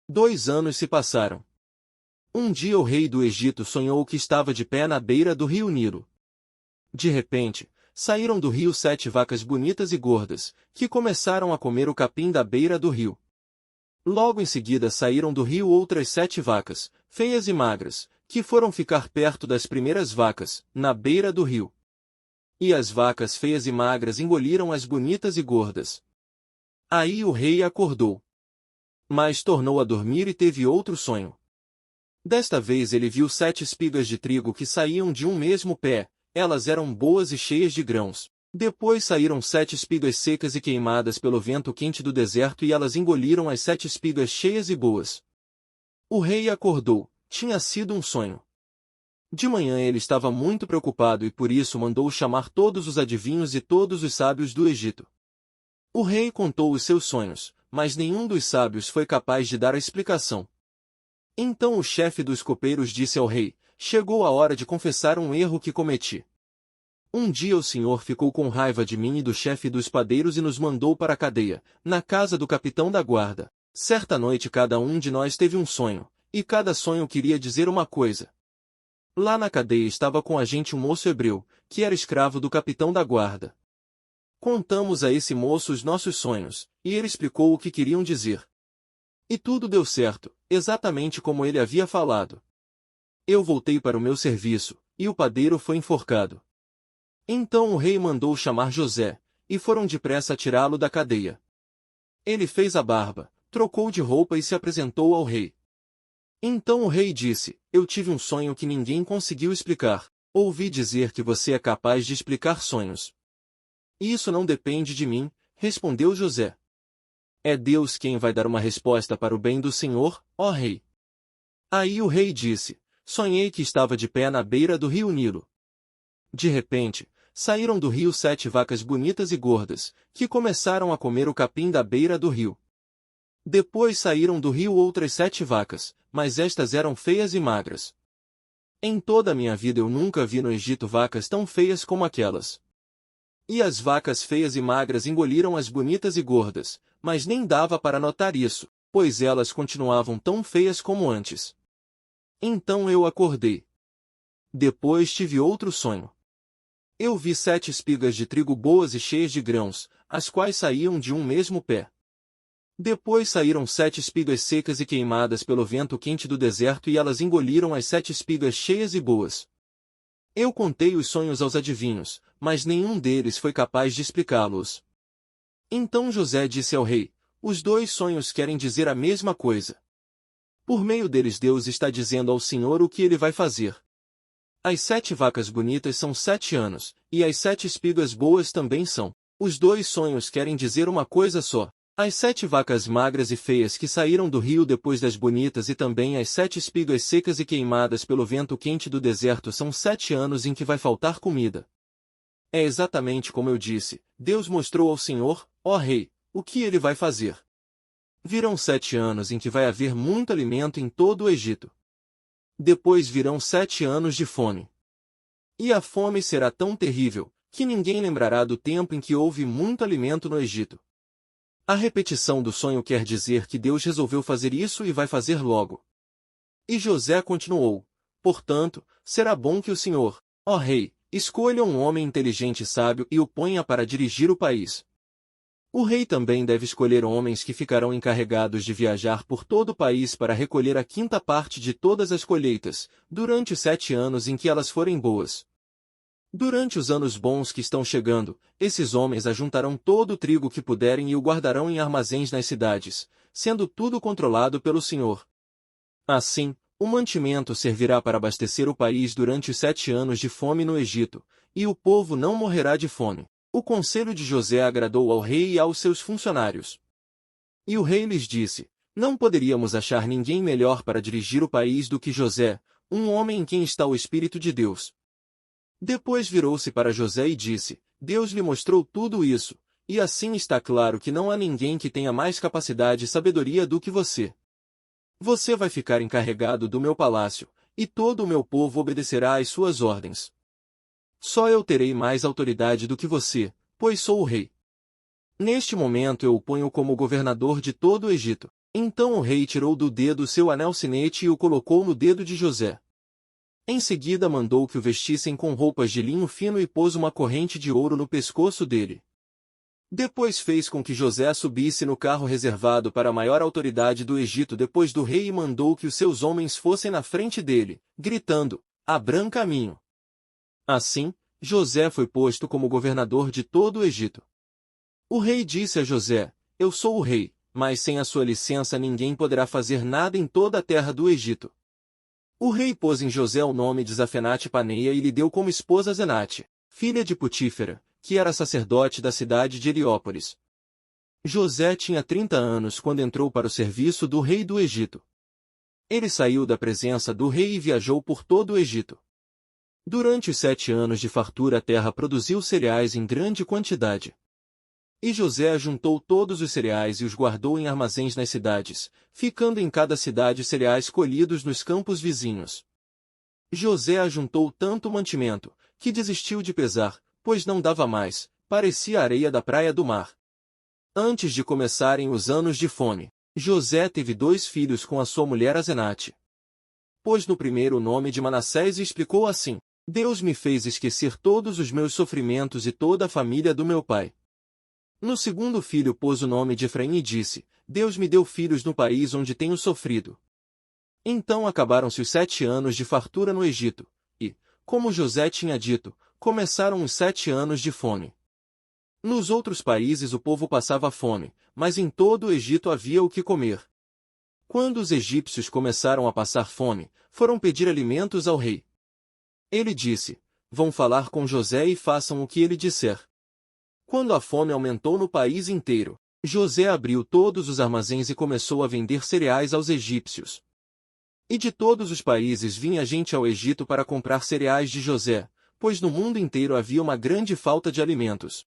2 anos se passaram. Um dia o rei do Egito sonhou que estava de pé na beira do rio Nilo. De repente, saíram do rio 7 vacas bonitas e gordas, que começaram a comer o capim da beira do rio. Logo em seguida saíram do rio outras 7 vacas, feias e magras, que foram ficar perto das primeiras vacas, na beira do rio. E as vacas feias e magras engoliram as bonitas e gordas. Aí o rei acordou. Mas tornou a dormir e teve outro sonho. Desta vez ele viu 7 espigas de trigo que saíam de um mesmo pé, elas eram boas e cheias de grãos. Depois saíram 7 espigas secas e queimadas pelo vento quente do deserto e elas engoliram as 7 espigas cheias e boas. O rei acordou, tinha sido um sonho. De manhã ele estava muito preocupado e por isso mandou chamar todos os adivinhos e todos os sábios do Egito. O rei contou os seus sonhos, mas nenhum dos sábios foi capaz de dar a explicação. Então o chefe dos copeiros disse ao rei: chegou a hora de confessar um erro que cometi. Um dia o senhor ficou com raiva de mim e do chefe dos padeiros e nos mandou para a cadeia, na casa do capitão da guarda. Certa noite cada um de nós teve um sonho, e cada sonho queria dizer uma coisa. Lá na cadeia estava com a gente um moço hebreu, que era escravo do capitão da guarda. Contamos a esse moço os nossos sonhos, e ele explicou o que queriam dizer. E tudo deu certo, exatamente como ele havia falado. Eu voltei para o meu serviço, e o padeiro foi enforcado. Então o rei mandou chamar José, e foram depressa tirá-lo da cadeia. Ele fez a barba, trocou de roupa e se apresentou ao rei. Então o rei disse: eu tive um sonho que ninguém conseguiu explicar. Ouvi dizer que você é capaz de explicar sonhos. Isso não depende de mim, respondeu José. É Deus quem vai dar uma resposta para o bem do Senhor, ó rei. Aí o rei disse: sonhei que estava de pé na beira do rio Nilo. De repente, saíram do rio 7 vacas bonitas e gordas, que começaram a comer o capim da beira do rio. Depois saíram do rio outras 7 vacas, mas estas eram feias e magras. Em toda a minha vida eu nunca vi no Egito vacas tão feias como aquelas. E as vacas feias e magras engoliram as bonitas e gordas, mas nem dava para notar isso, pois elas continuavam tão feias como antes. Então eu acordei. Depois tive outro sonho. Eu vi 7 espigas de trigo boas e cheias de grãos, as quais saíam de um mesmo pé. Depois saíram 7 espigas secas e queimadas pelo vento quente do deserto e elas engoliram as 7 espigas cheias e boas. Eu contei os sonhos aos adivinhos, mas nenhum deles foi capaz de explicá-los. Então José disse ao rei: os 2 sonhos querem dizer a mesma coisa. Por meio deles Deus está dizendo ao Senhor o que ele vai fazer. As 7 vacas bonitas são 7 anos, e as 7 espigas boas também são. Os 2 sonhos querem dizer uma coisa só. As 7 vacas magras e feias que saíram do rio depois das bonitas e também as 7 espigas secas e queimadas pelo vento quente do deserto são 7 anos em que vai faltar comida. É exatamente como eu disse, Deus mostrou ao Senhor, ó rei, o que ele vai fazer. Virão 7 anos em que vai haver muito alimento em todo o Egito. Depois virão 7 anos de fome. E a fome será tão terrível, que ninguém lembrará do tempo em que houve muito alimento no Egito. A repetição do sonho quer dizer que Deus resolveu fazer isso e vai fazer logo. E José continuou: portanto, será bom que o Senhor, ó rei, escolha um homem inteligente e sábio e o ponha para dirigir o país. O rei também deve escolher homens que ficarão encarregados de viajar por todo o país para recolher a 5ª parte de todas as colheitas, durante os 7 anos em que elas forem boas. Durante os anos bons que estão chegando, esses homens ajuntarão todo o trigo que puderem e o guardarão em armazéns nas cidades, sendo tudo controlado pelo Senhor. Assim, o mantimento servirá para abastecer o país durante os 7 anos de fome no Egito, e o povo não morrerá de fome. O conselho de José agradou ao rei e aos seus funcionários. E o rei lhes disse: não poderíamos achar ninguém melhor para dirigir o país do que José, um homem em quem está o Espírito de Deus. Depois virou-se para José e disse: Deus lhe mostrou tudo isso, e assim está claro que não há ninguém que tenha mais capacidade e sabedoria do que você. Você vai ficar encarregado do meu palácio, e todo o meu povo obedecerá às suas ordens. Só eu terei mais autoridade do que você, pois sou o rei. Neste momento eu o ponho como governador de todo o Egito. Então o rei tirou do dedo seu anel sinete e o colocou no dedo de José. Em seguida mandou que o vestissem com roupas de linho fino e pôs uma corrente de ouro no pescoço dele. Depois fez com que José subisse no carro reservado para a maior autoridade do Egito depois do rei e mandou que os seus homens fossem na frente dele, gritando: "Abram caminho!" Assim, José foi posto como governador de todo o Egito. O rei disse a José: "Eu sou o rei, mas sem a sua licença ninguém poderá fazer nada em toda a terra do Egito." O rei pôs em José o nome de Zafenate-Paneia e lhe deu como esposa Zenate, filha de Putífera, que era sacerdote da cidade de Heliópolis. José tinha 30 anos quando entrou para o serviço do rei do Egito. Ele saiu da presença do rei e viajou por todo o Egito. Durante os 7 anos de fartura a terra produziu cereais em grande quantidade. E José ajuntou todos os cereais e os guardou em armazéns nas cidades, ficando em cada cidade cereais colhidos nos campos vizinhos. José ajuntou tanto mantimento, que desistiu de pesar, pois não dava mais, parecia a areia da praia do mar. Antes de começarem os anos de fome, José teve 2 filhos com a sua mulher Azenate. Pôs no primeiro o nome de Manassés e explicou assim: "Deus me fez esquecer todos os meus sofrimentos e toda a família do meu pai." No segundo filho pôs o nome de Efraim e disse: "Deus me deu filhos no país onde tenho sofrido." Então acabaram-se os 7 anos de fartura no Egito, e, como José tinha dito, começaram os 7 anos de fome. Nos outros países o povo passava fome, mas em todo o Egito havia o que comer. Quando os egípcios começaram a passar fome, foram pedir alimentos ao rei. Ele disse: "Vão falar com José e façam o que ele disser." Quando a fome aumentou no país inteiro, José abriu todos os armazéns e começou a vender cereais aos egípcios. E de todos os países vinha gente ao Egito para comprar cereais de José, pois no mundo inteiro havia uma grande falta de alimentos.